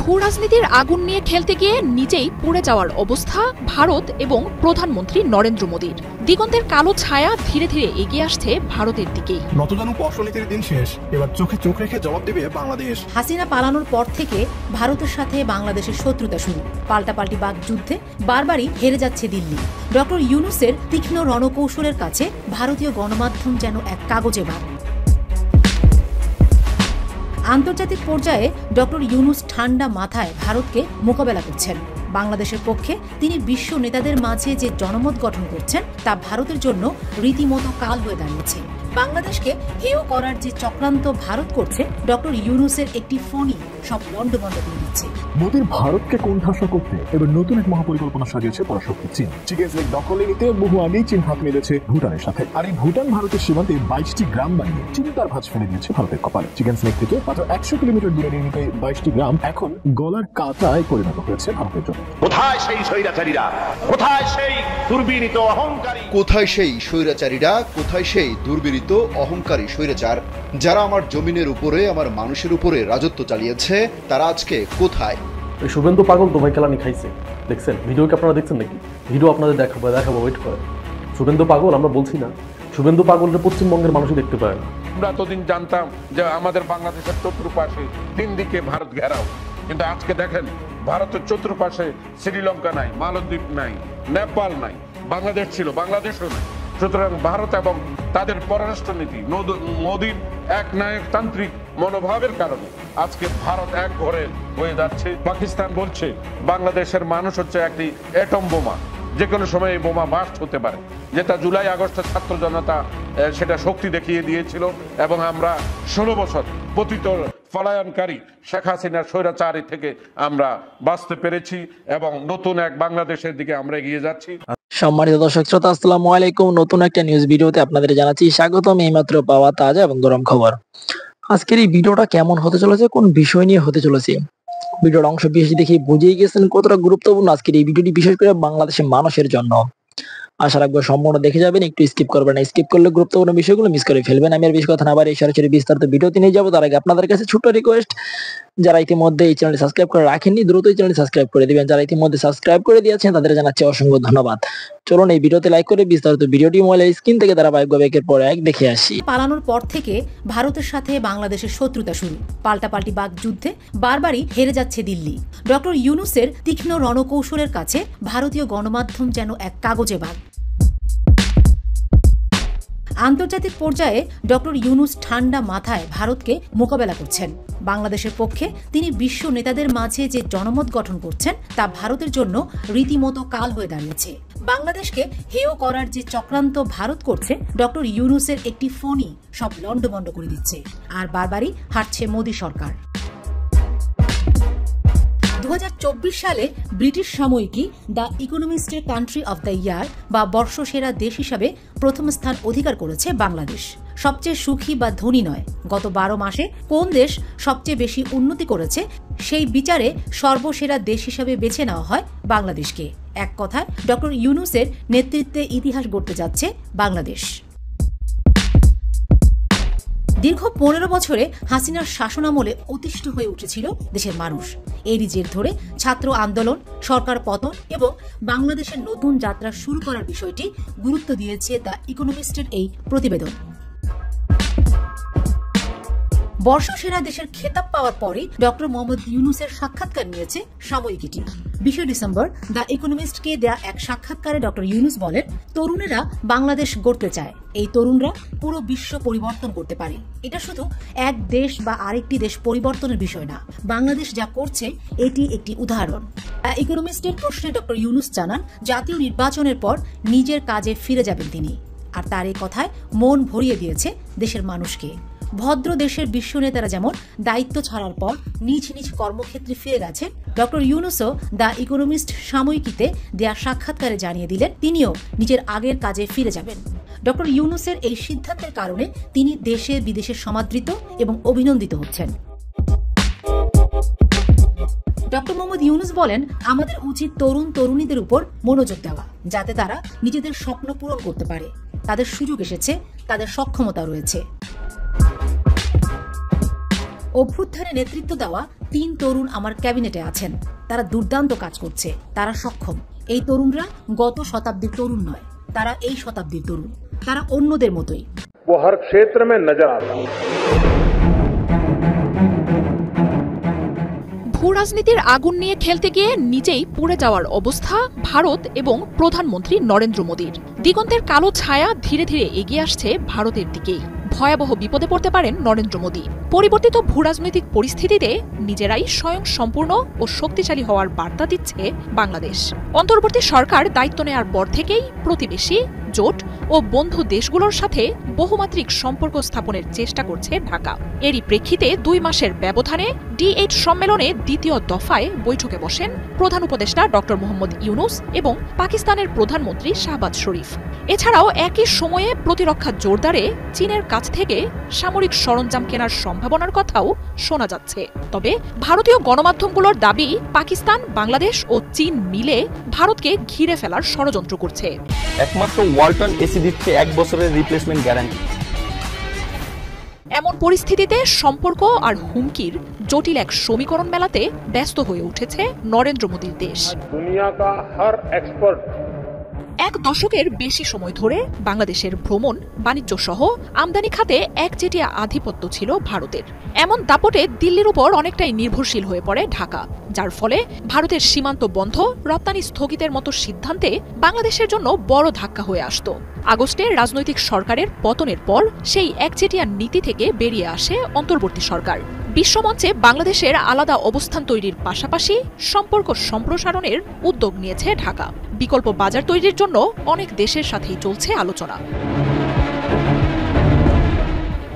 ভূ রাজনীতির আগুন নিয়ে খেলতে গিয়ে নিজেই পুড়ে যাওয়ার অবস্থা ভারত এবং প্রধানমন্ত্রী নরেন্দ্র মোদীর। দিগন্তের কালো ছায়া ধীরে ধীরে এগিয়ে আসছে ভারতের দিকেই। নতজানু অর্থনীতির দিন শেষ, এবার চোখে চোখ রেখে জবাব দেবে বাংলাদেশ। হাসিনা পালানোর পর থেকে ভারতের সাথে বাংলাদেশের শত্রুতা শুরু। পাল্টাপাল্টি বাক যুদ্ধে বারবারই হেরে যাচ্ছে দিল্লি। ডক্টর ইউনূসের তীক্ষ্ণ রণকৌশলের কাছে ভারতীয় গণমাধ্যম যেন এক কাগজে বাঘ। আন্তর্জাতিক পর্যায়ে ডক্টর ইউনূস ঠান্ডা মাথায় ভারতকে মোকাবেলা করছেন। বাংলাদেশের পক্ষে তিনি বিশ্ব নেতাদের মাঝে যে জনমত গঠন করছেন তা ভারতের জন্য রীতিমতো কাল হয়ে দাঁড়িয়েছে। বাংলাদেশকে হেয় করার যে চক্রান্ত ভারত করছে, ডক্টর ইউনূসের একটি ফোনই সব লন্ডভন্ড করে দিচ্ছে। মোদীর ভারতকে কোণঠাসা করতে এবার নতুন এক মহাপরিকল্পনা সাজিয়েছে পরাশক্তি চীন। চিকেন লেক দখলে নিতে বহু আগেই চীন হাত মিলেছে ভুটানের সাথে। আর এই ভুটান ভারতের সীমান্তে 22টি গ্রাম বানিয়ে চীন তার ভাঁজ ফেলে দিয়েছে ভারতের কপালে। চিকেন লেক থেকে মাত্র 100 কিলোমিটার দূরে নির্মিত 22টি গ্রাম এখন গলার কাঁটায় পরিণত হয়েছে ভারতের জন্য। কোথায় সেই স্বৈরাচারীরা? কোথায় সেই দুর্বিনীত অহংকারী? কোথায় সেই স্বৈরাচারীরা? কোথায় সেই দুর্বিনীত অহংকারী স্বৈরাচার যারা আমার জমিনের উপরে, আমার মানুষের উপরে রাজত্ব চালিয়েছে? তারা আজকে কোথায়? শুভেন্দু পাগল তো ভাই কেলানি খাইছে, দেখছেন? ভিডিও কি আপনারা দেখছেন নাকি? ভিডিও আপনাদের দেখাবো ওয়েট করে। শুভেন্দু পাগল আমরা বলছি না, শুভেন্দু পাগলটা পশ্চিমবঙ্গের মানুষই দেখতে পারে না। আমরা এতদিন জানতাম যে আমাদের বাংলাদেশের চতুর্পাশে 3 দিকে ভারত ঘেরাও, কিন্তু আজকে দেখেন ভারতের চতুর্পাশে শ্রীলঙ্কা নাই, মালদ্বীপ নাই, নেপাল নাই, বাংলাদেশ ছিল, বাংলাদেশও নাই। সুতরাং ভারত এবং তাদের পররাষ্ট্রনীতি, মোদীর এক নায়কতান্ত্রিক মনোভাবের কারণে আজকে ভারত এক ঘরে হয়ে যাচ্ছে। পাকিস্তান বলছে বাংলাদেশের মানুষ হচ্ছে একটি অ্যাটম বোমা, যে কোনো সময় এই বোমা বাস্ট হতে পারে, যেটা জুলাই আগস্টের ছাত্র জনতা সেটা শক্তি দেখিয়ে দিয়েছিল। এবং আমরা 16 বছর পতিত পলায়নকারী শেখ হাসিনার স্বৈরাচারী থেকে আমরা বাঁচতে পেরেছি এবং নতুন এক বাংলাদেশের দিকে আমরা এগিয়ে যাচ্ছি। সম্মানিত দর্শক শ্রোতা, আসসালামু আলাইকুম। নতুন একটা নিউজ ভিডিওতে আপনাদের জানাচ্ছি স্বাগতম। এইমাত্র পাওয়া তাজা এবং গরম খবর। আজকের এই ভিডিওটা কেমন হতে চলেছে, কোন বিষয় নিয়ে হতে চলেছে, ভিডিওর অংশ বিশেষ দেখে বুঝেই গেছেন কতটা গুরুত্বপূর্ণ আজকের এই ভিডিওটি, বিশেষ করে বাংলাদেশের মানুষের জন্য। আশা রাখবো সম্পূর্ণ দেখে যাবেন, একটু স্কিপ করবেন না। স্কিপ করলে গুরুত্বপূর্ণ বিষয়গুলো মিস করে ফেলবেন। আমি আর বেশি কথা না বাড়িয়ে সরাসরি বিস্তারিত ভিডিওতে নিয়ে যাবো। তার আগে আপনাদের কাছে ছোট্ট রিকোয়েস্ট, যারা ইতিমধ্যে এই চ্যানেলটি সাবস্ক্রাইব করে রাখেননি দ্রুত এই চ্যানেলটি সাবস্ক্রাইব করে দিবেন। যারা ইতিমধ্যে সাবস্ক্রাইব করে দিয়েছেন তাদের জানাচ্ছি অসংখ্য ধন্যবাদ। চলুন এই ভিডিওতে লাইক করে বিস্তারিত ভিডিওটি মোবাইলের স্ক্রিন থেকে ধারাবাহিকভাবে একের পর এক দেখে আসি। পালানোর পর থেকে ভারতের সাথে বাংলাদেশের শত্রুতা শুরু। পাল্টাপাল্টি বাক যুদ্ধে বারবারই হেরে যাচ্ছে দিল্লি। ডক্টর ইউনূসের তীক্ষ্ণ রণকৌশলের কাছে ভারতীয় গণমাধ্যম যেন এক কাগজে বাঘ। আন্তর্জাতিক পর্যায়ে ডক্টর ইউনূস ঠান্ডা মাথায় ভারতকে মোকাবেলা করছেন। বাংলাদেশের পক্ষে তিনি বিশ্ব নেতাদের মাঝে যে জনমত গঠন করছেন তা ভারতের জন্য রীতিমতো কাল হয়ে দাঁড়িয়েছে। বাংলাদেশকে হেয় করার যে চক্রান্ত ভারত করছে, ডক্টর ইউনূসের একটি ফোনই সব লন্ডভন্ড করে দিচ্ছে। আর বারবারই হারছে মোদী সরকার। 2024 সালে ব্রিটিশ সাময়িকী দ্য ইকোনমিস্টের কান্ট্রি অফ দ্য ইয়ার বা বর্ষসেরা দেশ হিসাবে প্রথম স্থান অধিকার করেছে বাংলাদেশ। সবচেয়ে সুখী বা ধনী নয়, গত 12 মাসে কোন দেশ সবচেয়ে বেশি উন্নতি করেছে সেই বিচারে সর্বসেরা দেশ হিসাবে বেছে নেওয়া হয় বাংলাদেশকে। এক কথায় ডক্টর ইউনূসের নেতৃত্বে ইতিহাস গড়তে যাচ্ছে বাংলাদেশ। দীর্ঘ 15 বছরে হাসিনার শাসনামলে অতিষ্ঠ হয়ে উঠেছিল দেশের মানুষ। এরই জের ধরে ছাত্র আন্দোলন, সরকার পতন এবং বাংলাদেশের নতুন যাত্রা শুরু করার বিষয়টি গুরুত্ব দিয়েছে দ্য ইকোনমিস্টের এই প্রতিবেদন। বর্ষসেরা দেশের খেতাব পাওয়ার পরে ডক্টর মোহাম্মদ ইউনূসের সাক্ষাৎকার নিয়েছে সাময়িকীটি। 20 ডিসেম্বর দ্য ইকোনমিস্টকে দেয়া এক সাক্ষাৎকারে ডক্টর ইউনূস বলেন, তরুণেরা বাংলাদেশ গড়তে চায়। এই তরুণরা পুরো বিশ্ব পরিবর্তন করতে পারে। এটা শুধু এক দেশ বা আরেকটি দেশ পরিবর্তনের বিষয় না, বাংলাদেশ যা করছে এটি একটি উদাহরণ। ইকোনমিস্টের প্রশ্নে ডক্টর ইউনূস জানান, জাতীয় নির্বাচনের পর নিজের কাজে ফিরে যাবেন তিনি। আর তার এই কথায় মন ভরিয়ে দিয়েছে দেশের মানুষকে। ভদ্র দেশের বিশ্ব নেতারা যেমন দায়িত্ব ছাড়ার পর নিজ নিজ কর্মক্ষেত্রে ফিরে গেছেন, ডক্টর ইউনূসও দ্য ইকোনমিস্ট সাময়িকীতে দেয়া সাক্ষাৎকারে জানিয়ে দিলেন তিনিও নিজের আগের কাজে ফিরে যাবেন। ডক্টর ইউনূসের এই সিদ্ধান্তের কারণে তিনি দেশে বিদেশে সমাদৃত এবং অভিনন্দিত হচ্ছেন। ডক্টর মোহাম্মদ ইউনূস বলেন, আমাদের উচিত তরুণ তরুণীদের উপর মনোযোগ দেওয়া, যাতে তারা নিজেদের স্বপ্ন পূরণ করতে পারে। তাদের সুযোগ এসেছে, তাদের সক্ষমতা রয়েছে। অভ্যুত্থানে নেতৃত্ব দেওয়া 3 তরুণ আমার ক্যাবিনেটে আছেন। তারা দুর্দান্ত কাজ করছে, তারা সক্ষম। এই তরুণরা গত শতাব্দীর তরুণ নয়, তারা এই শতাব্দীর তরুণ। তারা অন্যদের মতোই। वो हर क्षेत्र में नजर आता है। ভূ রাজনীতির আগুন নিয়ে খেলতে গিয়ে নিজেই পুড়ে যাওয়ার অবস্থা ভারত এবং প্রধানমন্ত্রী নরেন্দ্র মোদীর। দিগন্তের কালো ছায়া ধীরে ধীরে এগিয়ে আসছে ভারতের দিকেই। ভয়াবহ বিপদে পড়তে পারেন নরেন্দ্র মোদী। পরিবর্তিত ভূরাজনৈতিক পরিস্থিতিতে নিজেরাই স্বয়ং সম্পূর্ণ ও শক্তিশালী হওয়ার বার্তা দিচ্ছে বাংলাদেশ। অন্তর্বর্তী সরকার দায়িত্ব নেওয়ার পর থেকেই প্রতিবেশী, জোট ও বন্ধু দেশগুলোর সাথে বহুমাত্রিক সম্পর্ক স্থাপনের চেষ্টা করছে ঢাকা। এরই প্রেক্ষিতে 2 মাসের ব্যবধানে D8 সম্মেলনে দ্বিতীয় দফায় বৈঠকে বসেন প্রধান উপদেষ্টা ডক্টর মোহাম্মদ ইউনুস এবং পাকিস্তানের প্রধানমন্ত্রী শাহবাজ শরীফ। এছাড়াও একই সময়ে প্রতিরক্ষা জোরদারে চীনের কাছ থেকে সামরিক সরঞ্জাম কেনার সম্ভাবনার কথাও শোনা যাচ্ছে। তবে ভারতীয় গণমাধ্যমগুলোর দাবি, পাকিস্তান, বাংলাদেশ ও চীন মিলে ভারতকে ঘিরে ফেলার ষড়যন্ত্র করছে। একমাত্র ওয়ালটন এসি দিচ্ছে 1 বছরের রিপ্লেসমেন্ট গ্যারান্টি। এমন পরিস্থিতিতে সম্পর্ক আর হুমকির জটিল এক সমীকরণ মেলাতে ব্যস্ত হয়ে উঠেছে নরেন্দ্র মোদীর দেশ। दुनिया का हर एक्सपर्ट 1 দশকের বেশি সময় ধরে বাংলাদেশের ভ্রমণ, বাণিজ্য সহ আমদানি খাতে একচেটিয়া আধিপত্য ছিল ভারতের। এমন দাপটে দিল্লির উপর অনেকটাই নির্ভরশীল হয়ে পড়ে ঢাকা, যার ফলে ভারতের সীমান্ত বন্ধ, রপ্তানি স্থগিতের মতো সিদ্ধান্তে বাংলাদেশের জন্য বড় ধাক্কা হয়ে আসত। আগস্টে রাজনৈতিক সরকারের পতনের পর সেই একচেটিয়া নীতি থেকে বেরিয়ে আসে অন্তর্বর্তী সরকার। বিশ্বমঞ্চে বাংলাদেশের আলাদা অবস্থান তৈরির পাশাপাশি সম্পর্ক সম্প্রসারণের উদ্যোগ নিয়েছে ঢাকা। বিকল্প বাজার তৈরির জন্য অনেক দেশের সাথেই চলছে আলোচনা।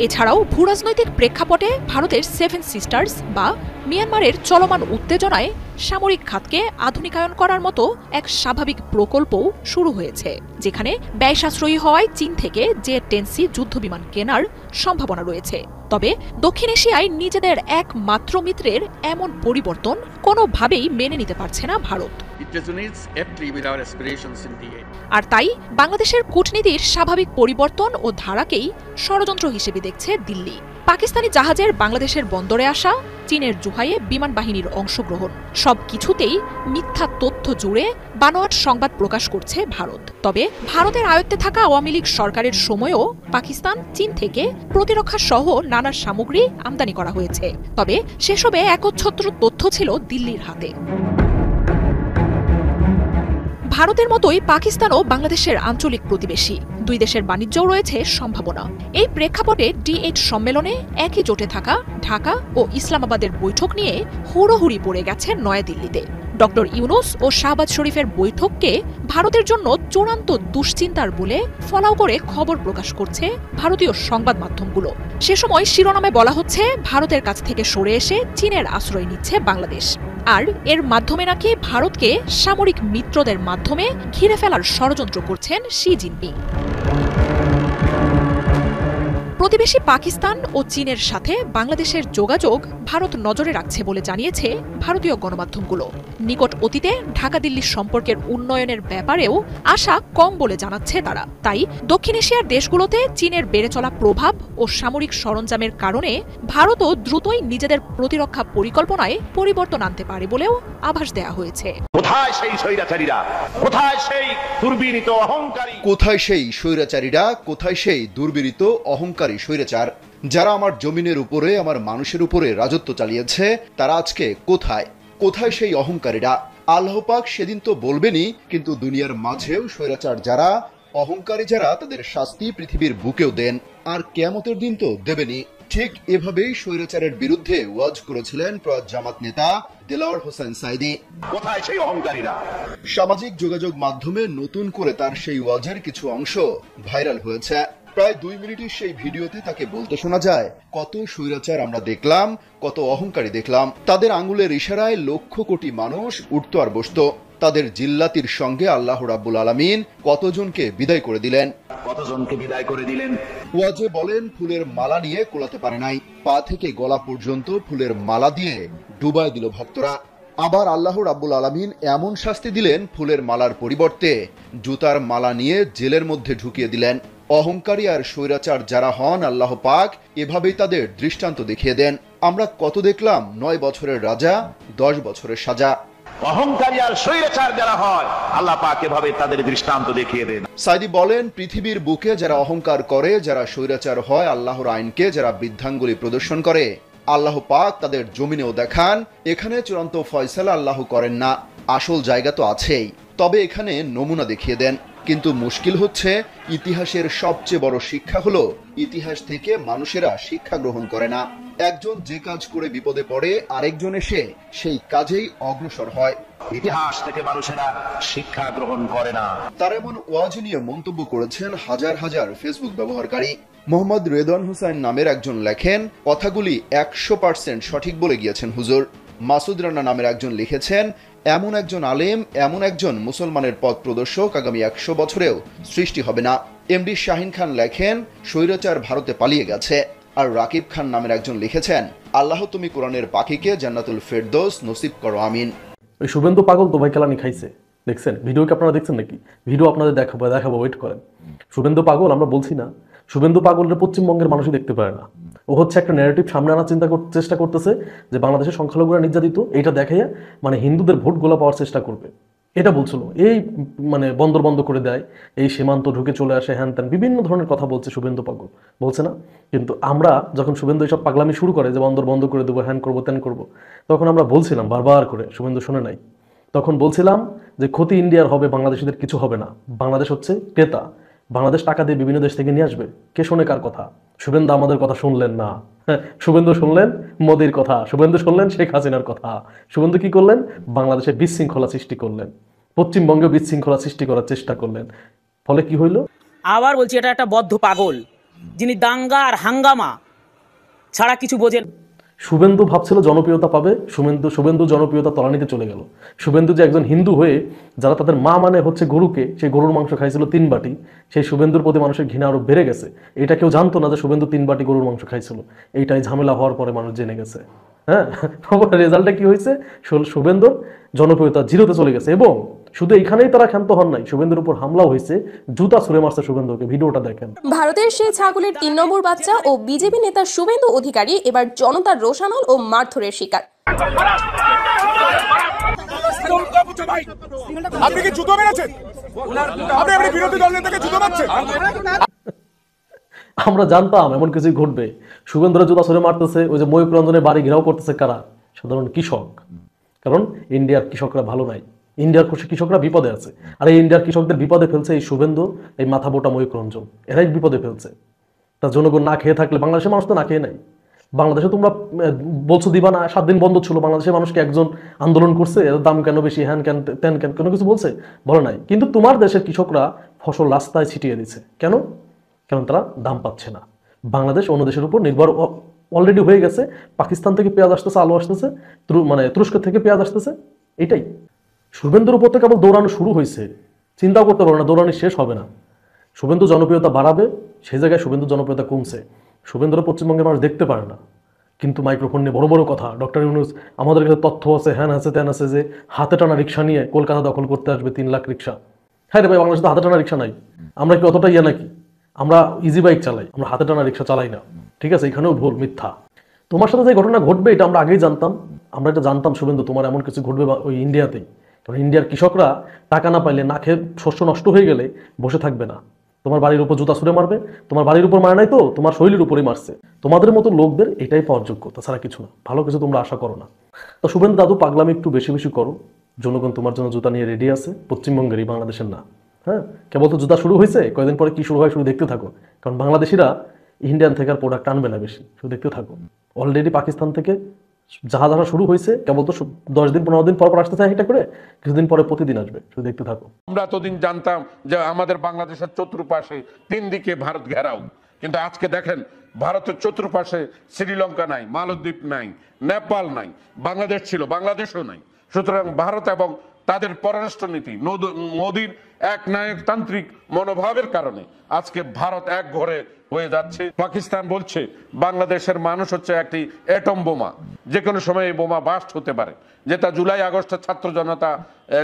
এছাড়াও ভূরাজনৈতিক প্রেক্ষাপটে ভারতের 7 সিস্টার্স বা মিয়ানমারের চলমান উত্তেজনায় সামরিক খাতকে আধুনিকায়ন করার মতো এক স্বাভাবিক প্রকল্পও শুরু হয়েছে, যেখানে ব্যয় সাশ্রয়ী হওয়ায় চীন থেকে J-10C যুদ্ধবিমান কেনার সম্ভাবনা রয়েছে। তবে দক্ষিণ এশিয়ায় নিজেদের একমাত্র মিত্রের এমন পরিবর্তন কোনোভাবেই মেনে নিতে পারছে না ভারত। আর তাই বাংলাদেশের কূটনীতির স্বাভাবিক পরিবর্তন ও ধারাকেই ষড়যন্ত্র হিসেবে দেখছে দিল্লি। পাকিস্তানি জাহাজের বাংলাদেশের বন্দরে আসা, চীনের জুহাইয়ে বিমান বাহিনীর অংশগ্রহণ, সবকিছুতেই মিথ্যা তথ্য জুড়ে বানোয়াট সংবাদ প্রকাশ করছে ভারত। তবে ভারতের আয়ত্তে থাকা আওয়ামী লীগ সরকারের সময়ও পাকিস্তান, চীন থেকে প্রতিরক্ষা সহ নানা সামগ্রী আমদানি করা হয়েছে। তবে সেসবে একচ্ছত্র তথ্য ছিল দিল্লির হাতে। ভারতের মতোই পাকিস্তানও বাংলাদেশের আঞ্চলিক প্রতিবেশী। 2 দেশের বাণিজ্যও রয়েছে সম্ভাবনা। এই প্রেক্ষাপটে D8 সম্মেলনে একই জোটে থাকা ঢাকা ও ইসলামাবাদের বৈঠক নিয়ে হুড়োহুড়ি পড়ে গেছে নয়াদিল্লিতে। ডক্টর ইউনুস ও শাহবাজ শরীফের বৈঠককে ভারতের জন্য চূড়ান্ত দুশ্চিন্তার বলে ফলাও করে খবর প্রকাশ করছে ভারতীয় সংবাদ মাধ্যমগুলো। সে সময় শিরোনামে বলা হচ্ছে, ভারতের কাছ থেকে সরে এসে চীনের আশ্রয় নিচ্ছে বাংলাদেশ। আর এর মাধ্যমে নাকি ভারতকে সামরিক মিত্রদের মাধ্যমে ঘিরে ফেলার ষড়যন্ত্র করছেন শি জিনপিং। প্রতিবেশী পাকিস্তান ও চীনের সাথে বাংলাদেশের যোগাযোগ ভারত নজরে রাখছে বলে জানিয়েছে ভারতীয় গণমাধ্যমগুলো। নিকট অতীতে ঢাকা দিল্লির সম্পর্কের উন্নয়নের ব্যাপারেও আশা কম বলে জানাচ্ছে তারা। তাই দক্ষিণ এশিয়ার দেশগুলোতে চীনের বেড়ে চলা প্রভাব ও সামরিক সরঞ্জামের কারণে ভারতও দ্রুতই নিজেদের প্রতিরক্ষা পরিকল্পনায় পরিবর্তন আনতে পারে বলেও আভাস দেয়া হয়েছে। কোথায় সেই স্বৈরাচারীরা? কোথায় সেই দুর্বিনীত অহংকারী? কোথায় সেই স্বৈরাচারীরা? কোথায় সেই দুর্বিনীত অহংকারী স্বৈরাচার যারা আমার জমিনের উপরে, আমার মানুষের উপরে রাজত্ব চালিয়েছে? তারা আজকে কোথায়? কোথায় সেই অহংকারীরা? আল্লাহ পাক সেদিন তো বলবেনই, কিন্তু দুনিয়ার মাঝেও স্বৈরাচার যারা, অহংকারী যারা, তাদের শাস্তি পৃথিবীর বুকেও দেন, আর কিয়ামতের দিন তো দেবেনই। ঠিক এভাবেই স্বৈরাচারের বিরুদ্ধে ওয়াজ করেছিলেন প্রয়াত জামাত নেতা দেলাওয়ার হোসেন সাইদি। কোথায় সেই অহংকারীরা? সামাজিক যোগাযোগ মাধ্যমে নতুন করে তার সেই ওয়াজের কিছু অংশ ভাইরাল হয়েছে। প্রায় 2 মিনিটের সেই ভিডিওতে তাকে বলতে শোনা যায়, কত স্বৈরাচার আমরা দেখলাম, কত অহংকারী দেখলাম। তাদের আঙ্গুলের ইশারায় লক্ষ কোটি মানুষ উঠত আর বসত। তাদের জিল্লাতির সঙ্গে আল্লাহ রাব্বুল আলামিন কতজনকে বিদায় করে দিলেন, কতজনকে বিদায় করে দিলেন। ওয়াজে বলেন, ফুলের মালা নিয়ে কোলাতে পারে নাই, পা থেকে গলা পর্যন্ত ফুলের মালা দিয়ে ডুবায় দিল ভক্তরা। আবার আল্লাহ রাব্বুল আলামিন এমন শাস্তি দিলেন, ফুলের মালার পরিবর্তে জুতার মালা নিয়ে জেলের মধ্যে ঢুকিয়ে দিলেন। অহংকারী আর স্বৈরাচার যারা হন, আল্লাহ পাক এভাবেই তাদের দৃষ্টান্ত দেখিয়ে দেন। আমরা কত দেখলাম 9 বছরের রাজা 10 বছরের সাজা। অহংকারী আর স্বৈরাচার যারা হয় আল্লাহ পাক এভাবে তাদের দৃষ্টান্ত দেখিয়ে দেন। সাইদি বলেন, পৃথিবীর বুকে যারা অহংকার করে, যারা স্বৈরাচার হয়, আল্লাহর আইনকে যারা বৃদ্ধাঙ্গুলি প্রদর্শন করে, আল্লাহ পাক তাদের জমিনেও দেখান এখানে চূড়ান্ত ফয়সালা আল্লাহ করেন না, আসল জায়গা তো আছেই, তবে এখানে নমুনা দেখিয়ে দেন। কিন্তু মুশকিল হচ্ছে ইতিহাসের সবচেয়ে বড় শিক্ষা হলো ইতিহাস থেকে মানুষেরা শিক্ষা গ্রহণ করে না। একজন যে কাজ করে বিপদে পড়ে আরেকজন এসে সেই কাজেই অগ্রসর হয়। ইতিহাস থেকে মানুষেরা শিক্ষা গ্রহণ করে না। তার এমন ওয়াজ নিয়ে মন্তব্য করেছেন হাজার হাজার ফেসবুক ব্যবহারকারী। মোহাম্মদ রেদওয়ান হুসাইন নামের একজন লেখেন, কথাগুলি 100% সঠিক বলে গিয়েছেন হুজুর। মাসুদ রানা নামের একজন লিখেছেন, এমন একজন আলেম, এমন একজন মুসলমানের পথ প্রদর্শক আগামী 100 বছরেও সৃষ্টি হবে না। এমডি শাহিন খান লেখেন, স্বৈরাচার ভারতে পালিয়ে গেছে। আর রাকিব খান নামের একজন লিখেছেন, আল্লাহ তুমি কোরআনের পাখিকে জান্নাতুল ফেরদৌস নসিব করো, আমিন। ওই শুভেন্দু পাগল তো ভাই কেলানি খাইছে, দেখছেন ভিডিও কি আপনারা দেখছেন নাকি? ভিডিও আপনাদের দেখাবো ওয়েট করেন। শুভেন্দু পাগল আমরা বলছি না, শুভেন্দু পাগলের পশ্চিমবঙ্গের মানুষই দেখতে পারে না। ও হচ্ছে একটা ন্যারেটিভ সামনে আনার চেষ্টা করতেছে যে বাংলাদেশের সংখ্যালঘুরা নির্যাতিত, এইটা দেখাইয়া মানে হিন্দুদের ভোট গোলা পাওয়ার চেষ্টা করবে। এটা বলছিল, এই মানে বন্দর বন্ধ করে দেয়, এই সীমান্ত ঢুকে চলে আসে, হ্যান ত্যান বিভিন্ন ধরনের কথা বলছে শুভেন্দু পাগল, বলছে না? কিন্তু আমরা যখন শুভেন্দু এইসব পাগলামি শুরু করে যে বন্দর বন্ধ করে দেবো, হ্যান করবো ত্যান করবো, তখন আমরা বলছিলাম বারবার করে, শুভেন্দু শুনে নাই, তখন বলছিলাম যে ক্ষতি ইন্ডিয়ার হবে, বাংলাদেশিদের কিছু হবে না, বাংলাদেশ হচ্ছে ক্রেতা, বাংলাদেশ টাকা দিয়ে বিভিন্ন দেশ থেকে নিয়ে আসবে। কে শোনে কার কথা? শুভেন্দু আমাদের কথা শুনলেন না। শুভেন্দু শুনলেন মোদির কথা, শুভেন্দু শুনলেন শেখ হাসিনার কথা। শুভেন্দু কি করলেন? বাংলাদেশে বিশৃঙ্খলা সৃষ্টি করলেন, পশ্চিমবঙ্গে বিশৃঙ্খলা সৃষ্টি করার চেষ্টা করলেন। ফলে কি হইল? আবার বলছি, এটা একটা বদ্ধ পাগল, যিনি দাঙ্গা আর হাঙ্গামা ছাড়া কিছু বোঝেন। শুভেন্দু ভাবছিল জনপ্রিয়তা পাবে, শুভেন্দু জনপ্রিয়তা তলানিতে চলে গেল। শুভেন্দু যে একজন হিন্দু হয়ে যারা তাদের মা মানে হচ্ছে গরুকে, সেই গরুর মাংস খাইছিল 3 বাটি, সেই শুভেন্দুর প্রতি মানুষের ঘৃণা আরো বেড়ে গেছে। এটা কেউ জানতো না যে শুভেন্দু 3 বাটি গরুর মাংস খাইছিল। এইটাই ঝামেলা হওয়ার পরে মানুষ জেনে গেছে। হ্যাঁ, রেজাল্টটা কি হয়েছে? শুভেন্দুর জনপ্রিয়তা 0-তে চলে গেছে। এবং শুধু এইখানেই তারা ক্ষান্ত হন নাই, শুভেন্দুর উপর হামলা হয়েছে, জুতা ছুঁড়ে মারছে শুভেন্দুকে। ভিডিওটা দেখেন। ভারতের সেই ছাগলের 3 নম্বর বাচ্চা ও বিজেপি নেতা শুভেন্দু অধিকারী এবার জনতার রোষানল ও মারধরের শিকার। আপনি কি জুতো মেরেছেন? আপনি বিরোধী দল নেতাকে জুতো মারছেন? আমরা জানতাম এমন কিছু ঘটবে। শুভেন্দুরা জুতা ছুঁড়ে মারতেছে, ওই যে ময়ূক রঞ্জনের বাড়ি ঘেরাও করতেছে কারা? সাধারণ কৃষক। কারণ ইন্ডিয়ার কৃষকরা ভালো নাই, ইন্ডিয়ার কৃষকরা বিপদে আছে। আর এই ইন্ডিয়ার কৃষকদের বিপদে ফেলছে এই শুভেন্দু, এই মাথা বোটা ময়ূক রঞ্জন, এরাই বিপদে ফেলছে। তার জনগণ না খেয়ে থাকলে, বাংলাদেশের মানুষ তো না খেয়ে নাই। বাংলাদেশে তোমরা বলছো দিবা না, 7 দিন বন্ধ ছিল, বাংলাদেশের মানুষকে একজন আন্দোলন করছে এর দাম কেন বেশি, হ্যান কেন তেন কেন, কোনো কিছু বলছে? বলে নাই। কিন্তু তোমার দেশের কৃষকরা ফসল রাস্তায় ছিটিয়ে দিচ্ছে কেন? কারণ তারা দাম পাচ্ছে না। বাংলাদেশ অন্য দেশের উপর নির্ভর অলরেডি হয়ে গেছে। পাকিস্তান থেকে পেঁয়াজ আসতেছে, আলু আসতেছে, মানে তুরস্ক থেকে পেঁয়াজ আসতেছে। এটাই শুভেন্দুর উপর থেকে কেবল দৌড়ানো শুরু হয়েছে। চিন্তাও করতে পারো না, দৌড়ানি শেষ হবে না। শুভেন্দু জনপ্রিয়তা বাড়াবে, সেই জায়গায় শুভেন্দু জনপ্রিয়তা কমছে। শুভেন্দুরা পশ্চিমবঙ্গের মানুষ দেখতে পারে না, কিন্তু মাইক্রোফোন নিয়ে বড় বড় কথা। ডক্টর ইউনূস, আমাদের কাছে তথ্য আছে, হ্যান আছে তেন আছে, যে হাতে টানা রিক্সা নিয়ে কলকাতা দখল করতে আসবে 3 লাখ রিক্সা। হ্যাঁ রে ভাই, বাংলাদেশে তো হাতে টানা রিক্সা নাই। আমরা কি অতটা ইয়ে নাকি? আমরা ইজি বাইক চালাই, আমরা হাতে টানা রিক্সা চালাই না। ঠিক আছে, এখানেও ভুল, মিথ্যা। তোমার সাথে যে ঘটনা ঘটবে এটা আমরা আগেই জানতাম। আমরা এটা জানতাম শুভেন্দু তোমার এমন কিছু ঘটবে ওই ইন্ডিয়াতেই। কারণ ইন্ডিয়ার কৃষকরা টাকা না পাইলে, না খেয়ে শস্য নষ্ট হয়ে গেলে বসে থাকবে না। তোমার বাড়ির উপর জুতা ছুঁড়ে মারবে। তোমার বাড়ির উপর মারে নাই তো, তোমার শরীরের উপরেই মারছে। তোমাদের মতো লোকদের এটাই পাওয়ার যোগ্য, তাছাড়া কিছু না। ভালো কিছু তোমরা আশা করো না। তো শুভেন্দু দাদু, পাগলামি একটু বেশি বেশি করো। জনগণ তোমার জন্য জুতা নিয়ে রেডি আছে, পশ্চিমবঙ্গেরই, বাংলাদেশের না। হ্যাঁ, কেবল তো জুতা শুরু হয়েছে, কয়েকদিন পরে কি শুরু হয় শুধু দেখতে থাকো। কারণ বাংলাদেশিরা ইন্ডিয়ান থেকে আর প্রোডাক্ট আনবে না বেশি, শুধু দেখতে থাকো। অলরেডি পাকিস্তান থেকে জাহাজ আসা শুরু হয়েছে, কেবল তো 10 দিন 15 দিন পর আসতে চাই, এটা করে কিছুদিন পরে প্রতিদিন আসবে, শুধু দেখতে থাকো। আমরা এতদিন জানতাম যে আমাদের বাংলাদেশের চতুর্পাশে 3 দিকে ভারত ঘেরাও, কিন্তু আজকে দেখেন ভারতের চতুর্পাশে শ্রীলঙ্কা নাই, মালদ্বীপ নাই, নেপাল নাই, বাংলাদেশ ছিল, বাংলাদেশও নাই। সুতরাং ভারত এবং তাদের পররাষ্ট্রনীতি, মোদীর একনায়কতান্ত্রিক মনোভাবের কারণে আজকে ভারত এক ঘরে হয়ে যাচ্ছে। পাকিস্তান বলছে বাংলাদেশের মানুষ হচ্ছে একটি অ্যাটম বোমা, যে কোনো সময় এই বোমা বাস্ট হতে পারে, যেটা জুলাই আগস্টের ছাত্র জনতা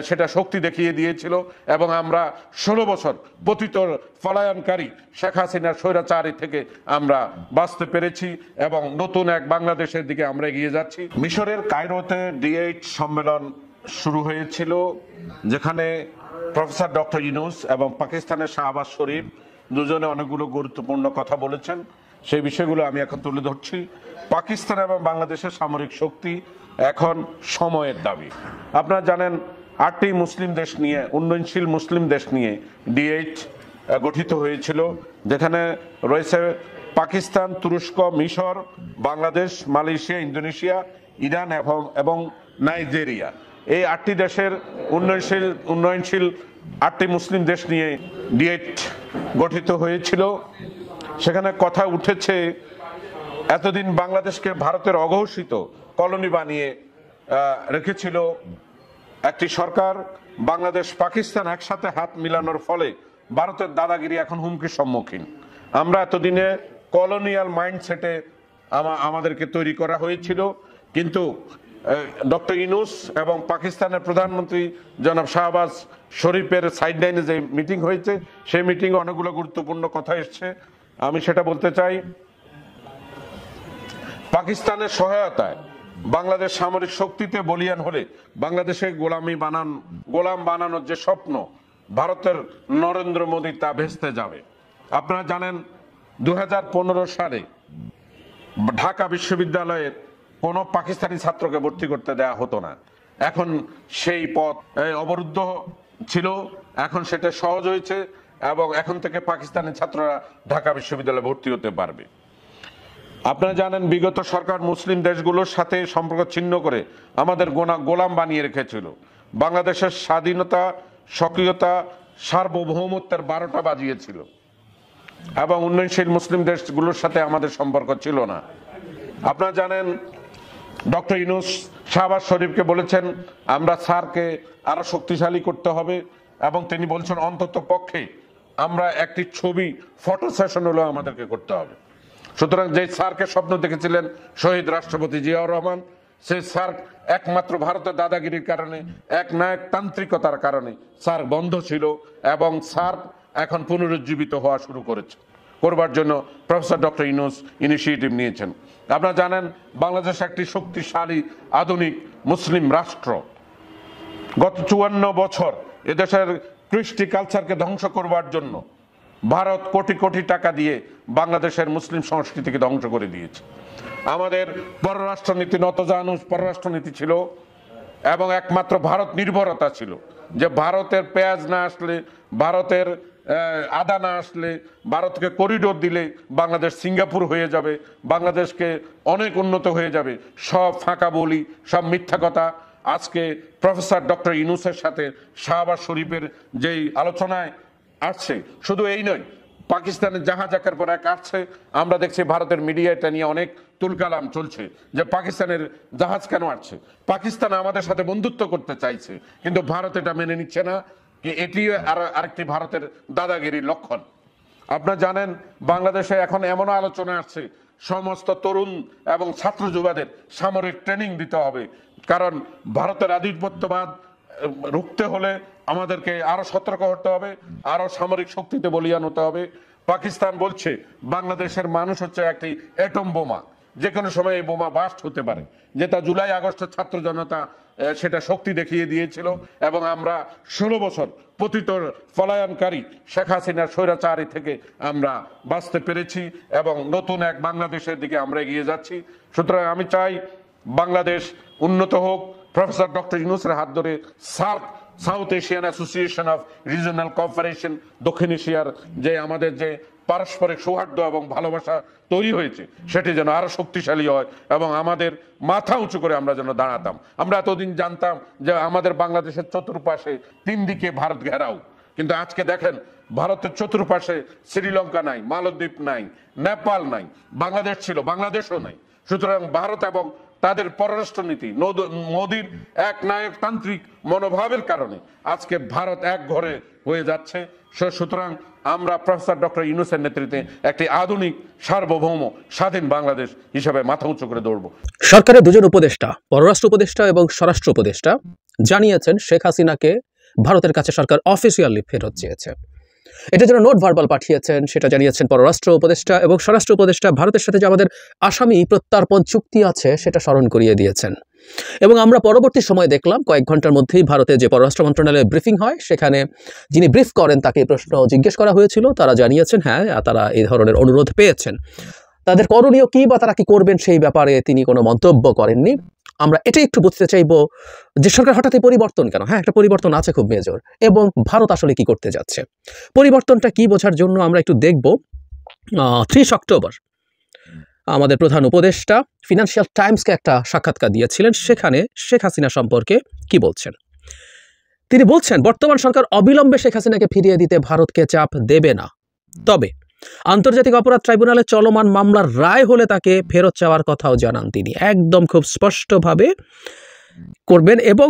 সেটা শক্তি দেখিয়ে দিয়েছিল এবং আমরা 16 বছর পতিত পলায়নকারী শেখ হাসিনার স্বৈরাচারী থেকে আমরা বাঁচতে পেরেছি এবং নতুন এক বাংলাদেশের দিকে আমরা এগিয়ে যাচ্ছি। মিশরের কায়রোতে D8 সম্মেলন শুরু হয়েছিল, যেখানে প্রফেসর ডক্টর ইউনূস এবং পাকিস্তানের শাহবাজ শরীফ দুজনে অনেকগুলো গুরুত্বপূর্ণ কথা বলেছেন। সেই বিষয়গুলো আমি এখন তুলে ধরছি। পাকিস্তান এবং বাংলাদেশের সামরিক শক্তি এখন সময়ের দাবি। আপনারা জানেন 8টি মুসলিম দেশ নিয়ে, উন্নয়নশীল মুসলিম দেশ নিয়ে D8 গঠিত হয়েছিল, যেখানে রয়েছে পাকিস্তান, তুরস্ক, মিশর, বাংলাদেশ, মালয়েশিয়া, ইন্দোনেশিয়া, ইরান এবং নাইজেরিয়া। এই 8টি দেশের উন্নয়নশীল 8টি মুসলিম দেশ নিয়ে D8 গঠিত হয়েছিল। সেখানে কথা উঠেছে এতদিন বাংলাদেশকে ভারতের অঘোষিত কলোনি বানিয়ে রেখেছিল একটি সরকার। বাংলাদেশ পাকিস্তান একসাথে হাত মিলানোর ফলে ভারতের দাদাগিরি এখন হুমকির সম্মুখীন। আমরা এতদিনে কলোনিয়াল মাইন্ডসেটে আমাদেরকে তৈরি করা হয়েছিল, কিন্তু ডক্টর ইউনূস এবং পাকিস্তানের প্রধানমন্ত্রী জনাব শাহবাজ শরীফের সাইডলাইনে যে মিটিং হয়েছে, সেই মিটিংয়ে অনেকগুলো গুরুত্বপূর্ণ কথা এসছে। আমি সেটা বলতে চাই। পাকিস্তানের সহায়তায় বাংলাদেশ সামরিক শক্তিতে বলিয়ান হলে বাংলাদেশে গোলাম বানানোর যে স্বপ্ন ভারতের নরেন্দ্র মোদী, তা ভেস্তে যাবে। আপনারা জানেন 2015 সালে ঢাকা বিশ্ববিদ্যালয়ের কোনো পাকিস্তানি ছাত্রকে ভর্তি করতে দেয়া হতো না। এখন সেই পথ অবরুদ্ধ ছিল, এখন সেটা সহজ হয়েছে এবং এখন থেকে পাকিস্তানি ছাত্ররা ঢাকা বিশ্ববিদ্যালয়ে ভর্তি হতে পারবে। আপনারা জানেন বিগত সরকার মুসলিম দেশগুলোর সাথে সম্পর্ক ছিন্ন করে আমাদের গোলাম বানিয়ে রেখেছিল। বাংলাদেশের স্বাধীনতা, সক্রিয়তা, সার্বভৌমত্বের 12টা বাজিয়েছিল এবং উন্নয়নশীল মুসলিম দেশগুলোর সাথে আমাদের সম্পর্ক ছিল না। আপনারা জানেন ডক্টর ইউনূস শাহবাজ শরীফকে বলেছেন আমরা স্যারকে আরো শক্তিশালী করতে হবে এবং তিনি বলছেন অন্তত পক্ষে আমরা একটি ছবি ফটো সেশন হলো আমাদেরকে করতে হবে। সুতরাং যে স্যারকে স্বপ্ন দেখেছিলেন শহীদ রাষ্ট্রপতি জিয়াউর রহমান, সেই স্যার একমাত্র ভারতের দাদাগিরির কারণে, একনায়কতান্ত্রিকতার কারণে স্যার বন্ধ ছিল এবং স্যার এখন পুনরুজ্জীবিত হওয়া শুরু করবার জন্য প্রফেসর ডক্টর ইউনূস ইনিশিয়েটিভ নিয়েছেন। আপনারা জানেন বাংলাদেশ একটি শক্তিশালী আধুনিক মুসলিম রাষ্ট্র। গত 54 বছর এদেশের কৃষ্টি কালচারকে ধ্বংস করবার জন্য ভারত কোটি কোটি টাকা দিয়ে বাংলাদেশের মুসলিম সংস্কৃতিকে ধ্বংস করে দিয়েছে। আমাদের পররাষ্ট্রনীতি নতজানু পররাষ্ট্রনীতি ছিল এবং একমাত্র ভারত নির্ভরতা ছিল, যে ভারতের পেঁয়াজ না আসলে, ভারতের আদা না আসলে, ভারতকে করিডোর দিলে বাংলাদেশ সিঙ্গাপুর হয়ে যাবে, বাংলাদেশকে অনেক উন্নত হয়ে যাবে। সব ফাঁকা বলি, সব মিথ্যা কথা। আজকে প্রফেসর ডক্টর ইউনূসের সাথে শাহবাজ শরীফের যেই আলোচনায় আসছে, শুধু এই নয়, পাকিস্তানের জাহাজ একের পর এক আসছে। আমরা দেখছি ভারতের মিডিয়া এটা নিয়ে অনেক তুলকালাম চলছে যে পাকিস্তানের জাহাজ কেন আসছে। পাকিস্তান আমাদের সাথে বন্ধুত্ব করতে চাইছে, কিন্তু ভারত এটা মেনে নিচ্ছে না। এটি আরেকটি ভারতের দাদাগিরির লক্ষণ। আপনারা জানেন বাংলাদেশে এখন এমন আলোচনা আসছে সমস্ত তরুণ এবং ছাত্র যুবাদের সামরিক ট্রেনিং দিতে হবে, কারণ ভারতের আধিপত্যবাদ রুখতে হলে আমাদেরকে আরো সতর্ক হতে হবে, আরো সামরিক শক্তিতে বলিয়ান হতে হবে। পাকিস্তান বলছে বাংলাদেশের মানুষ হচ্ছে একটি অ্যাটম বোমা, যে কোনো সময় এই বোমা বাস্ট হতে পারে, যেটা জুলাই আগস্টের ছাত্র জনতা সেটা শক্তি দেখিয়ে দিয়েছিল এবং আমরা 16 বছর পতিত পলায়নকারী শেখ হাসিনার স্বৈরাচারী থেকে আমরা বাঁচতে পেরেছি এবং নতুন এক বাংলাদেশের দিকে আমরা এগিয়ে যাচ্ছি। সুতরাং আমি চাই বাংলাদেশ উন্নত হোক। প্রফেসর ডক্টর ইউনূসের হাত ধরে SAARC, south Asian association of regional cooperation, দক্ষিণ এশিয়ার যে আমাদের যে পারস্পরিক সৌহার্দ্য এবং ভালোবাসা তৈরি হয়েছে, সেটি যেন আরো শক্তিশালী হয় এবং আমাদের মাথা উঁচু করে আমরা যেন দাঁড়াতাম। আমরা এতদিন জানতাম যে আমাদের বাংলাদেশের চতুর্পাশে 3 দিকে ভারত ঘেরাও, কিন্তু আজকে দেখেন ভারতের চতুর্পাশে শ্রীলঙ্কা নাই, মালদ্বীপ নাই, নেপাল নাই, বাংলাদেশ ছিল, বাংলাদেশও নাই। সুতরাং ভারত এবং তাদের পররাষ্ট্রনীতি মোদীর এক নায়কতান্ত্রিক মনোভাবের কারণে আজকে ভারত এক ঘরে হয়ে যাচ্ছে। সুতরাং আমরা প্রফেসর ডক্টর ইউনূসের নেতৃত্বে একটি আধুনিক সার্বভৌম স্বাধীন বাংলাদেশ হিসাবে মাথা উঁচু করে দৌড়ব। সরকারের দুজন উপদেষ্টা, পররাষ্ট্র উপদেষ্টা এবং স্বরাষ্ট্র উপদেষ্টা জানিয়েছেন শেখ হাসিনাকে ভারতের কাছে সরকার অফিসিয়ালি ফেরত চেয়েছে। এটা যেন নোট ভার্বাল পাঠিয়েছেন সেটা জানিয়েছেন পররাষ্ট্র উপদেষ্টা, এবং স্বরাষ্ট্র উপদেষ্টা ভারতের সাথে যে আমাদের আসামি প্রত্যার্পণ চুক্তি আছে সেটা স্মরণ করিয়ে দিয়েছেন। এবং আমরা পরবর্তী সময় দেখলাম কয়েক ঘন্টার মধ্যেই ভারতে যে পররাষ্ট্র মন্ত্রণালয়ে ব্রিফিং হয় সেখানে যিনি ব্রিফ করেন তাকে প্রশ্ন জিজ্ঞেস করা হয়েছিল, তারা জানিয়েছেন হ্যাঁ তারা এই ধরনের অনুরোধ পেয়েছেন। তাদের করণীয় কি বা তারা কি করবেন সেই ব্যাপারে তিনি কোনো মন্তব্য করেননি। আমরা এটাই একটু বুঝতে চাইব যে সরকার হঠাৎই পরিবর্তন কেন? হ্যাঁ, একটা পরিবর্তন আছে খুব মেজর, এবং ভারত আসলে কি করতে যাচ্ছে, পরিবর্তনটা কি বোঝার জন্য আমরা একটু দেখব 30 অক্টোবর আমাদের প্রধান উপদেষ্টা ফিনান্সিয়াল টাইমসকে একটা সাক্ষাৎকার দিয়েছিলেন। সেখানে শেখ হাসিনা সম্পর্কে কি বলছেন? তিনি বলছেন বর্তমান সরকার অবিলম্বে শেখ হাসিনাকে ফিরিয়ে দিতে ভারতকে চাপ দেবে না, তবে আন্তর্জাতিক অপরাধ ট্রাইব্যুনালে চলমান মামলার রায় হলে তাকে ফেরত চাওয়ার কথাও জানান তিনি। একদম খুব স্পষ্টভাবে করবেন, এবং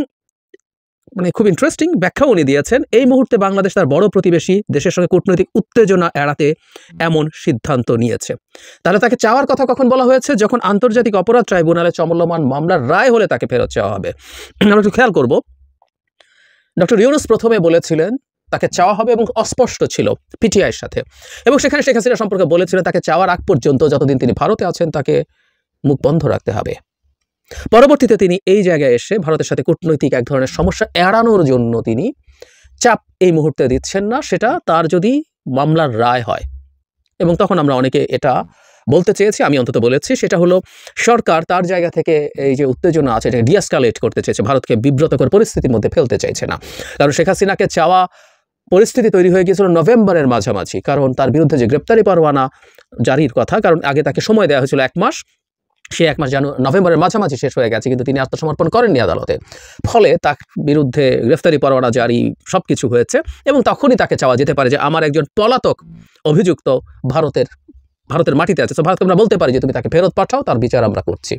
মানে খুব ইন্টারেস্টিং ব্যাখ্যাও উনি দিয়েছেন। এই মুহূর্তে বাংলাদেশ তার বড় প্রতিবেশী দেশের সঙ্গে কূটনৈতিক উত্তেজনা এড়াতে এমন সিদ্ধান্ত নিয়েছে। তাহলে তাকে চাওয়ার কথা কখন বলা হয়েছে? যখন আন্তর্জাতিক অপরাধ ট্রাইব্যুনালে চলমান মামলার রায় হলে তাকে ফেরত চাওয়া হবে। আমরা একটু খেয়াল করব, ডক্টর ইউনূস প্রথমে বলেছিলেন তাকে চাওয়া হবে এবং অস্পষ্ট ছিল পিটিআইয়ের সাথে, এবং সেখানে শেখ হাসিনা সম্পর্কে বলেছিলেন তাকে চাওয়ার আগ পর্যন্ত যতদিন তিনি ভারতে আছেন তাকে মুখ বন্ধ রাখতে হবে। পরবর্তীতে তিনি এই জায়গায় এসে ভারতের সাথে কূটনৈতিক এক ধরনের সমস্যা এড়ানোর জন্য তিনি চাপ এই মুহূর্তে দিচ্ছেন না, সেটা তার যদি মামলার রায় হয়। এবং তখন আমরা অনেকে এটা বলতে চেয়েছি, আমি অন্তত বলেছি, সেটা হলো সরকার তার জায়গা থেকে এই যে উত্তেজনা আছে এটাকে ডিএসকালেট করতে চেয়েছে, ভারতকে বিব্রতকর পরিস্থিতির মধ্যে ফেলতে চাইছে না। কারণ শেখ হাসিনাকে চাওয়া পরিস্থিতি তৈরি হয়ে গিয়েছিল নভেম্বরের মাঝামাঝি, কারণ তার বিরুদ্ধে যে গ্রেপ্তারি পরোয়ানা জারির কথা, কারণ আগে তাকে সময় দেওয়া হয়েছিল 1 মাস, সে 1 মাস নভেম্বরের মাঝামাঝি শেষ হয়ে গেছে, কিন্তু তিনি আত্মসমর্পণ করেননি আদালতে। ফলে তার বিরুদ্ধে গ্রেফতারি পরোয়ানা জারি সবকিছু হয়েছে, এবং তখনই তাকে চাওয়া যেতে পারে যে আমার একজন পলাতক অভিযুক্ত ভারতের মাটিতে আছে, তো ভারতকে আমরা বলতে পারি যে তুমি তাকে ফেরত পাঠাও, তার বিচার আমরা করছি।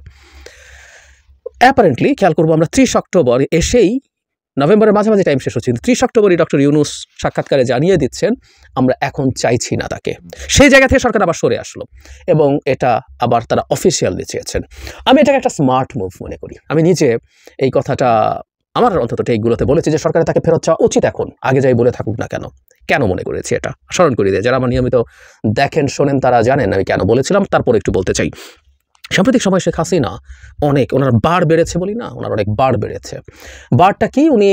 অ্যাপারেন্টলি খেয়াল করবো আমরা 30 অক্টোবর এসেই, নভেম্বরের মাঝামাঝি টাইম শেষ হচ্ছে, 30 অক্টোবরই ডক্টর ইউনূস সাক্ষাৎকারে জানিয়ে দিচ্ছেন আমরা এখন চাইছি না তাকে। সেই জায়গা থেকে সরকার আবার সরে আসলো, এবং এটা আবার তারা অফিসিয়ালি চেয়েছেন। আমি এটাকে একটা স্মার্ট মুভ মনে করি। আমি নিজে এই কথাটা আমার অন্তত এইগুলোতে বলেছি যে সরকারের তাকে ফেরত চাওয়া উচিত এখন, আগে যাই বলে থাকুক না কেন। কেন মনে করেছি এটা স্মরণ করিয়ে দেয়, যারা আমার নিয়মিত দেখেন শোনেন তারা জানেন আমি কেন বলেছিলাম। তারপর একটু বলতে চাই, সাম্প্রতিক সময় শেখ হাসিনা ওনার বার বেড়েছে বলি না, ওনার অনেক বার বেড়েছে। বারটা কি, উনি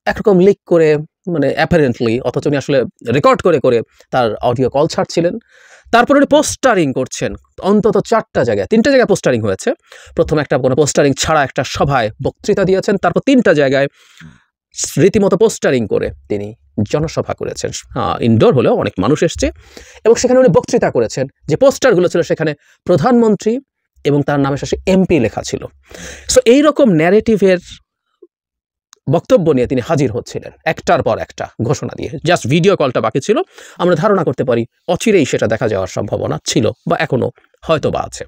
একরকম লিক করে, মানে অ্যাপারেন্টলি, অথচ উনি আসলে রেকর্ড করে করে তার অডিও কল ছাড়ছিলেন। তারপর উনি পোস্টারিং করছেন অন্তত 4টা জায়গায়, 3টে জায়গায় পোস্টারিং হয়েছে। প্রথম একটা কোনো পোস্টারিং ছাড়া একটা সভায় বক্তৃতা দিয়েছেন, তারপর 3টা জায়গায় রীতিমতো পোস্টারিং করে তিনি জনসভা করেছেন। ইনডোর হলেও অনেক মানুষ এসছে, এবং সেখানে উনি বক্তৃতা করেছেন। যে পোস্টারগুলো ছিল সেখানে প্রধানমন্ত্রী এবং তার নামে শেষে এমপি লেখা ছিল। সো এইরকম ন্যারেটিভের বক্তব্য নিয়ে তিনি হাজির হচ্ছিলেন একটার পর একটা ঘোষণা দিয়ে। জাস্ট ভিডিও কলটা বাকি ছিল। আমরা ধারণা করতে পারি অচিরেই সেটা দেখা যাওয়ার সম্ভাবনা ছিল, বা এখনো হয়তো বা আছে।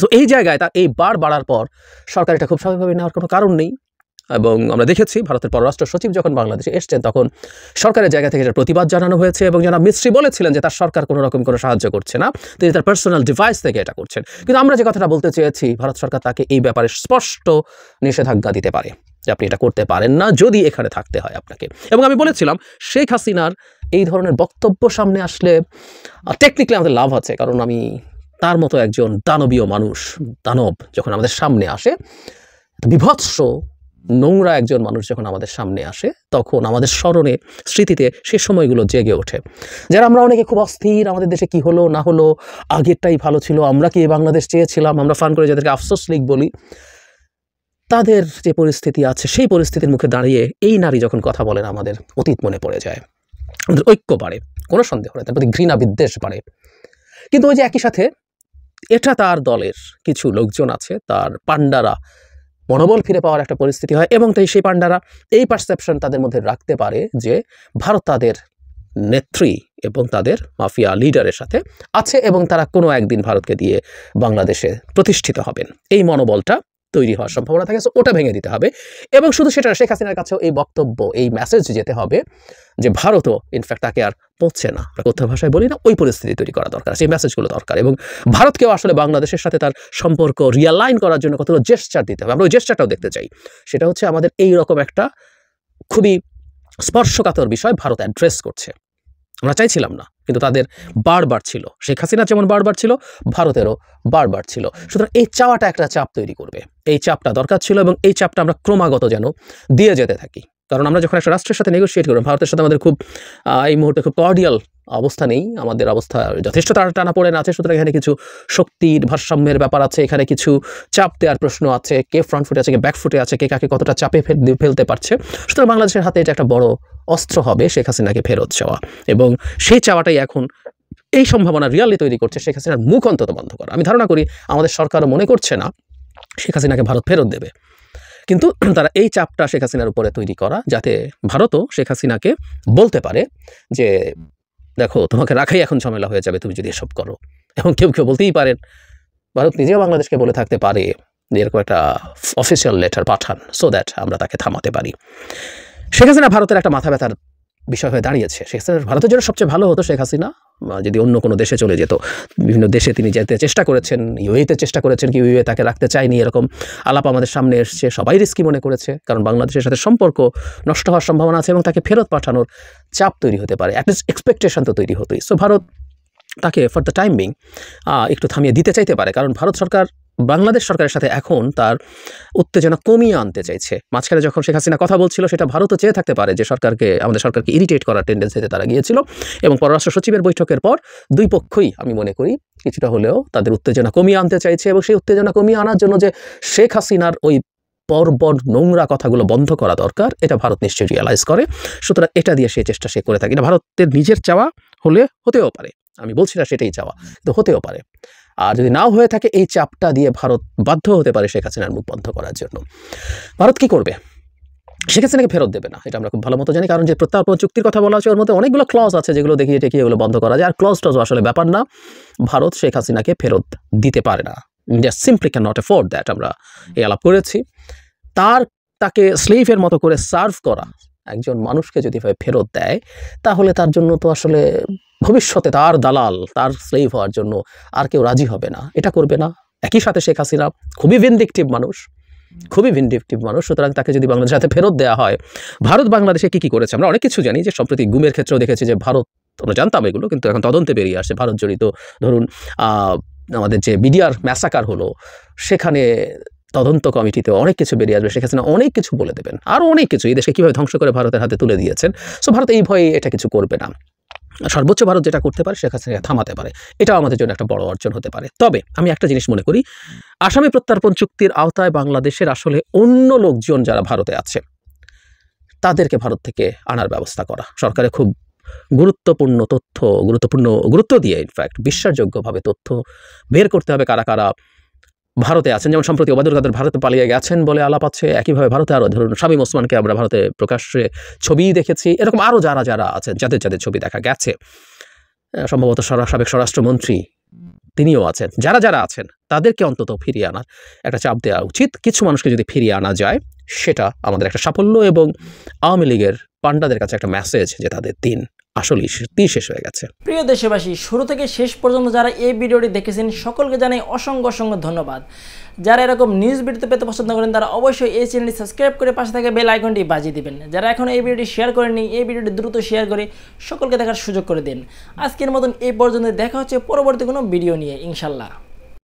সো এই জায়গায় তার এই বার বাড়ার পর সরকার এটা খুব স্বাভাবিকভাবে নেওয়ার কোনো কারণ নেই। এবং আমরা দেখেছি ভারতের পররাষ্ট্র সচিব যখন বাংলাদেশে এসছেন তখন সরকারের জায়গা থেকে এটার প্রতিবাদ জানানো হয়েছে, এবং যারা মিস্ত্রি বলেছিলেন যে তার সরকার কোনো রকম কোনো সাহায্য করছে না, তিনি তার পার্সোনাল ডিভাইস থেকে এটা করছেন। কিন্তু আমরা যে কথাটা বলতে চেয়েছি, ভারত সরকার তাকে এই ব্যাপারে স্পষ্ট নিষেধাজ্ঞা দিতে পারে যে আপনি এটা করতে পারেন না যদি এখানে থাকতে হয় আপনাকে। এবং আমি বলেছিলাম শেখ হাসিনার এই ধরনের বক্তব্য সামনে আসলে টেকনিক্যালি আমাদের লাভ আছে, কারণ আমি তার মতো একজন দানবীয় মানুষ, দানব যখন আমাদের সামনে আসে, বিভৎস নোংরা একজন মানুষ যখন আমাদের সামনে আসে, তখন আমাদের স্মরণে স্মৃতিতে সে সময়গুলো জেগে ওঠে। যারা আমরা অনেকে খুব অস্থির, আমাদের দেশে কি হলো না হলো, আগেরটাই ভালো ছিল, আমরা কি বাংলাদেশ চেয়েছিলাম, আমরা ফান করে যাদেরকে আফসোস লিগ বলি, তাদের যে পরিস্থিতি আছে সেই পরিস্থিতির মুখে দাঁড়িয়ে এই নারী যখন কথা বলেন আমাদের অতীত মনে পড়ে যায়, আমাদের ঐক্য বাড়ে, কোনো সন্দেহ নেই, তার প্রতি ঘৃণা বিদ্বেষ বাড়ে। কিন্তু ওই যে একই সাথে এটা তার দলের কিছু লোকজন আছে, তার পান্ডারা মনোবল ফিরে পাওয়ার একটা পরিস্থিতি হয়, এবং তাই সেই পান্ডারা এই পারসেপশন তাদের মধ্যে রাখতে পারে যে ভারত তাদের নেত্রী এবং তাদের মাফিয়া লিডারের সাথে আছে এবং তারা কোনো একদিন ভারতকে দিয়ে বাংলাদেশে প্রতিষ্ঠিত হবেন, এই মনোবলটা তৈরি হওয়ার সম্ভাবনা থাকে। সো ওটা ভেঙে দিতে হবে এবং শুধু সেটা শেখ হাসিনার কাছেও এই বক্তব্য, এই মেসেজ যেতে হবে যে ভারতও ইনফ্যাক্ট তাকে আর পড়ছে না, আমরা কথা ভাষায় বলি না, ওই পরিস্থিতি তৈরি করা দরকার, সেই মেসেজগুলো দরকার। এবং ভারতকেও আসলে বাংলাদেশের সাথে তার সম্পর্ক রিয়ালাইন করার জন্য কতগুলো জেস্টার দিতে হবে। আমরা ওই জেস্টারটাও দেখতে চাই। সেটা হচ্ছে আমাদের এই রকম একটা খুবই স্পর্শকাতর বিষয় ভারত অ্যাড্রেস করছে। আমরা চাইছিলাম না, কিন্তু তাদের বারবার ছিল। শেখ হাসিনা যেমন বারবার ছিল, ভারতেরও বারবার ছিল। সুতরাং এই চাওয়াটা একটা চাপ তৈরি করবে, এই চাপটা দরকার ছিল এবং এই চাপটা আমরা ক্রমাগত যেন দিয়ে যেতে থাকি। কারণ আমরা যখন একটা রাষ্ট্রের সাথে নেগোশিয়েট করব, ভারতের সাথে আমাদের খুব এই মুহূর্তে খুব কর্ডিয়াল অবস্থা নেই, আমাদের অবস্থা যথেষ্ট টানা পড়ে না আছে। সুতরাং এখানে কিছু শক্তির ভারসাম্যের ব্যাপার আছে, এখানে কিছু চাপ দেওয়ার প্রশ্ন আছে, কে ফ্রন্ট ফুটে আছে, কে ব্যাক ফুটে আছে, কে কাকে কতটা চাপে ফেলতে পারছে। সুতরাং বাংলাদেশের হাতে এটা একটা বড় অস্ত্র হবে শেখ হাসিনাকে ফেরত চাওয়া, এবং সেই চাওয়াটাই এখন এই সম্ভাবনা রিয়ালি তৈরি করছে শেখ হাসিনার মুখ অন্তত বন্ধ করা। আমি ধারণা করি আমাদের সরকারও মনে করছে না শেখ হাসিনাকে ভারত ফেরত দেবে, কিন্তু তারা এই চাপটা শেখ হাসিনার উপরে তৈরি করা, যাতে ভারতও শেখ হাসিনাকে বলতে পারে যে দেখো তোমাকে রাখাই এখন ঝামেলা হয়ে যাবে তুমি যদি এসব করো। এবং কেউ কেউ বলতেই পারেন, ভারত নিজেও বাংলাদেশকে বলে থাকতে পারে যে এরকম একটা অফিসিয়াল লেটার পাঠান, সো দ্যাট আমরা তাকে থামাতে পারি। শেখ হাসিনা ভারতের একটা মাথা ব্যথার বিষয় হয়ে দাঁড়িয়েছে। শেখ হাসিনা ভারতের জন্য সবচেয়ে ভালো হতো শেখ হাসিনা যদি অন্য কোনো দেশে চলে যেত। বিভিন্ন দেশে তিনি যেতে চেষ্টা করেছেন, ইউএইতে চেষ্টা করেছেন, কি ইউএ তাকে রাখতে চায়নি, এরকম আলাপ আমাদের সামনে এসছে। সবাই রিস্কি মনে করেছে, কারণ বাংলাদেশের সাথে সম্পর্ক নষ্ট হওয়ার সম্ভাবনা আছে এবং তাকে ফেরত পাঠানোর চাপ তৈরি হতে পারে, অ্যাটলিস্ট এক্সপেকটেশন তো তৈরি হতোই। সো ভারত তাকে ফর দ্য টাইম বিং একটু থামিয়ে দিতে চাইতে পারে, কারণ ভারত সরকার বাংলাদেশ সরকারের সাথে এখন তার উত্তেজনা কমিয়ে আনতে চাইছে। মাঝখানে যখন শেখ হাসিনা কথা বলছিল, সেটা ভারতও চেয়ে থাকতে পারে যে আমাদের সরকারকে ইরিটেট করার টেন্ডেন্সিতে তারা গিয়েছিল। এবং পররাষ্ট্র সচিবের বৈঠকের পর দুই পক্ষই আমি মনে করি কিছুটা হলেও তাদের উত্তেজনা কমিয়ে আনতে চাইছে, এবং সেই উত্তেজনা কমিয়ে আনার জন্য যে শেখ হাসিনার ওই বর্বর নোংরা কথাগুলো বন্ধ করা দরকার, এটা ভারত নিশ্চয়ই রিয়ালাইজ করে। সুতরাং এটা দিয়ে সেই চেষ্টা সে করে থাকে। এটা ভারতের নিজের চাওয়া হতেও পারে, আমি বলছি না সেটাই চাওয়া, কিন্তু হতেও পারে। আর যদি নাও হয়ে থাকে, এই চাপটা দিয়ে ভারত বাধ্য হতে পারে শেখ হাসিনার মুখ বন্ধ করার জন্য। ভারত কি করবে? শেখ হাসিনাকে ফেরত দেবে না, এটা আমরা খুব ভালো মতো জানি। কারণ যে প্রত্যার্পণ চুক্তির কথা বলা আছে, ওর মধ্যে অনেকগুলো ক্লজ আছে যেগুলো দেখিয়ে টেকিয়ে এগুলো বন্ধ করা যায়। আর ক্লজ টজ আসলে ব্যাপার না, ভারত শেখ হাসিনাকে ফেরত দিতে পারে না। India simply can not afford that. আমরা এই আলাপ করেছি। তাকে স্লেভের মতো করে সার্ভ করা একজন মানুষকে যদি ফেরত দেয়, তাহলে তার জন্য তো আসলে ভবিষ্যতে তার দালাল, তার স্লেভ হওয়ার জন্য আর কেউ রাজি হবে না, এটা করবে না। একই সাথে শেখ হাসিনা খুবই ভিনডিকটিভ মানুষ, সুতরাং তাকে যদি বাংলাদেশের সাথে ফেরত দেওয়া হয়, ভারত বাংলাদেশে কি করেছে আমরা অনেক কিছু জানি। যে সম্প্রতি গুমের ক্ষেত্রেও দেখেছি যে ভারত, আমরা জানতাম এগুলো, কিন্তু এখন তদন্তে বেরিয়ে আসছে ভারত জড়িত। ধরুন আমাদের যে বিডিআর ম্যাসাকার হলো, সেখানে তদন্ত কমিটিতে অনেক কিছু বেরিয়ে আসবে। শেখ হাসিনা অনেক কিছু বলে দেবেন, আরও অনেক কিছু, এই দেশকে কীভাবে ধ্বংস করে ভারতের হাতে তুলে দিয়েছেন। সো ভারত এই ভয়ে এটা কিছু করবে না। সর্বোচ্চ ভারত যেটা করতে পারে, শেখ হাসিনাকে থামাতে পারে, এটাও আমাদের জন্য একটা বড় অর্জন হতে পারে। তবে আমি একটা জিনিস মনে করি, আসামি প্রত্যার্পণ চুক্তির আওতায় বাংলাদেশের আসলে অন্য লোকজন যারা ভারতে আছে, তাদেরকে ভারত থেকে আনার ব্যবস্থা করা সরকারের খুব গুরুত্ব দিয়ে ইনফ্যাক্ট বিশ্বাসযোগ্যভাবে তথ্য বের করতে হবে কারা কারা ভারতে আছেন। যেমন সম্প্রতি ওবায়দুল কাদের ভারতে পালিয়ে গেছেন বলে আলাপ আছে। একইভাবে ভারতে আরও ধরুন শামীম ওসমানকে আমরা ভারতে প্রকাশ্যে ছবি দেখেছি। এরকম আরও যারা আছেন, যাদের ছবি দেখা গেছে, সম্ভবত সাবেক স্বরাষ্ট্রমন্ত্রী তিনিও আছেন, যারা আছেন তাদেরকে অন্তত ফিরিয়ে আনার একটা চাপ দেওয়া উচিত। কিছু মানুষকে যদি ফিরিয়ে আনা যায়, সেটা আমাদের একটা সাফল্য এবং আওয়ামী লীগের পান্ডাদের কাছে একটা মেসেজ যে তাদের দিন আসলেই শেষ হয়ে গেছে। প্রিয় দেশবাসী, শুরু থেকে শেষ পর্যন্ত যারা এই ভিডিওটি দেখেছেন, সকলকে জানাই অসংখ্য ধন্যবাদ। যারা এরকম নিউজ ভিডিও পেতে পছন্দ করেন, তারা অবশ্যই এই চ্যানেলটি সাবস্ক্রাইব করে পাশে থাকা বেল আইকনটি বাজিয়ে দিবেন। যারা এখন এই ভিডিওটি শেয়ার করেননি, এই ভিডিওটি দ্রুত শেয়ার করে সকলকে দেখার সুযোগ করে দিন। আজকের মতন এই পর্যন্ত, দেখা হচ্ছে পরবর্তী কোনো ভিডিও নিয়ে ইনশাল্লাহ।